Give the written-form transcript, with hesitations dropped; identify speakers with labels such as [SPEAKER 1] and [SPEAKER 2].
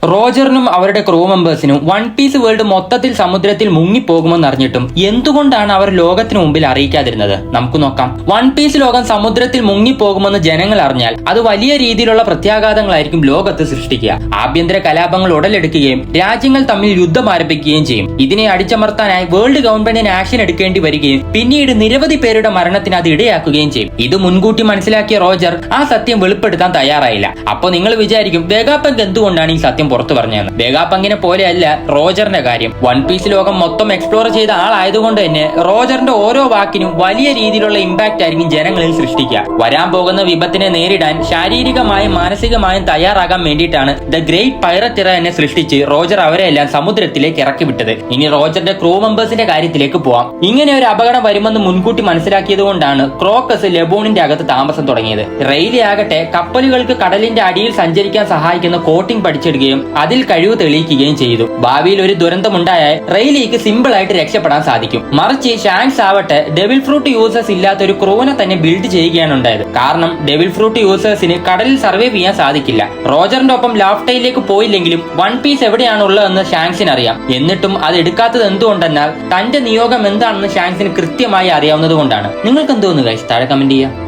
[SPEAKER 1] റോജറിനും അവരുടെ crew മെമ്പേഴ്സിനും one piece world മൊത്തത്തിൽ സമുദ്രത്തിൽ മുങ്ങിപ്പോകുമെന്ന് അറിഞ്ഞിട്ടും എന്തുകൊണ്ടാണ് അവർ ലോകത്തിന് മുമ്പിൽ അറിയിക്കാതിരുന്നത്? നമുക്ക് നോക്കാം. വൺ പീസ് ലോകം സമുദ്രത്തിൽ മുങ്ങിപ്പോകുമെന്ന് ജനങ്ങൾ അറിഞ്ഞാൽ അത് വലിയ രീതിയിലുള്ള പ്രത്യാഘാതങ്ങളായിരിക്കും ലോകത്ത് സൃഷ്ടിക്കുക. ആഭ്യന്തര കലാപങ്ങൾ ഉടലെടുക്കുകയും രാജ്യങ്ങൾ തമ്മിൽ യുദ്ധം ആരംഭിക്കുകയും ചെയ്യും. ഇതിനെ അടിച്ചമർത്താനായി വേൾഡ് ഗവൺമെന്റിന് ആക്ഷൻ എടുക്കേണ്ടി വരികയും പിന്നീട് നിരവധി പേരുടെ മരണത്തിന് അത് ഇടയാക്കുകയും ചെയ്യും. ഇത് മുൻകൂട്ടി മനസ്സിലാക്കിയ റോജർ ആ സത്യം വെളിപ്പെടുത്താൻ തയ്യാറായില്ല. അപ്പൊ നിങ്ങൾ വിചാരിക്കും വെഗാപങ്ക് എന്തുകൊണ്ടാണ് ഈ സത്യം പുറത്തു പറഞ്ഞതെന്ന്. വെഗാപങ്കിനെ പോലെയല്ല റോജറിന്റെ കാര്യം. വൺ പീസ് ലോകം മൊത്തം എക്സ്പ്ലോർ ചെയ്ത ആളായതുകൊണ്ട് തന്നെ റോജറിന്റെ ഓരോ വാക്കിനും വലിയ രീതിയിലുള്ള ഇമ്പാക്ട് ആയിരിക്കും ജനങ്ങളിൽ സൃഷ്ടിക്കുക. വരാൻ പോകുന്ന വിപത്തിനെ നേരിടാൻ ശാരീരികമായും മാനസികമായും തയ്യാറാകാൻ വേണ്ടിയിട്ടാണ് ദ ഗ്രേറ്റ് പൈററ്റ് ഇറ എന്നെ സൃഷ്ടിച്ച് റോജർ അവരെല്ലാം സമുദ്രത്തിലേക്ക് ഇറക്കി വിട്ടത്. ഇനി റോജറിന്റെ ക്രൂ മെമ്പേഴ്സിന്റെ കാര്യത്തിലേക്ക് പോവാം. ഇങ്ങനെ ഒരു അപകടം വരുമെന്ന് മുൻകൂട്ടി മനസ്സിലാക്കിയത് കൊണ്ടാണ് ക്രോക്കസ് ലെബോണിന്റെ അകത്ത് താമസം തുടങ്ങിയത്. റെയിലി ആകട്ടെ കപ്പലുകൾക്ക് കടലിന്റെ അടിയിൽ സഞ്ചരിക്കാൻ സഹായിക്കുന്ന കോട്ടിംഗ് പഠിച്ചെടുക്കുകയും അതിൽ കഴിവ് തെളിയിക്കുകയും ചെയ്തു. ഭാവിയിൽ ഒരു ദുരന്തമുണ്ടായാൽ റെയിലിക്ക് സിമ്പിൾ ആയിട്ട് രക്ഷപ്പെടാൻ സാധിക്കും. മറിച്ച് ഷാങ്ക്സ് ആവട്ടെ ഡെവിൾ ഫ്രൂട്ട് യൂസേഴ്സ് ഇല്ലാത്ത ഒരു ക്രൂവിനെ തന്നെ ബിൽഡ് ചെയ്യുകയാണ് ഉണ്ടായത്. കാരണം ഡെവിൾ ഫ്രൂട്ട് യൂസേഴ്സിന് കടലിൽ സർവൈവ് ചെയ്യാൻ സാധിക്കില്ല. റോജറിന്റെ ഒപ്പം ലാഫ്റ്റയിലേക്ക് പോയില്ലെങ്കിലും വൺ പീസ് എവിടെയാണുള്ളതെന്ന് ഷാങ്ക്സിന് അറിയാം. എന്നിട്ടും അത് എടുക്കാത്തത് എന്തുകൊണ്ടെന്നാൽ തന്റെ നിയോഗം എന്താണെന്ന് ഷാങ്ക്സിന് കൃത്യമായി അറിയാവുന്നത് കൊണ്ടാണ്. നിങ്ങൾക്ക് എന്തോന്നു ഗൈസ്? താഴെ കമന്റ് ചെയ്യാം.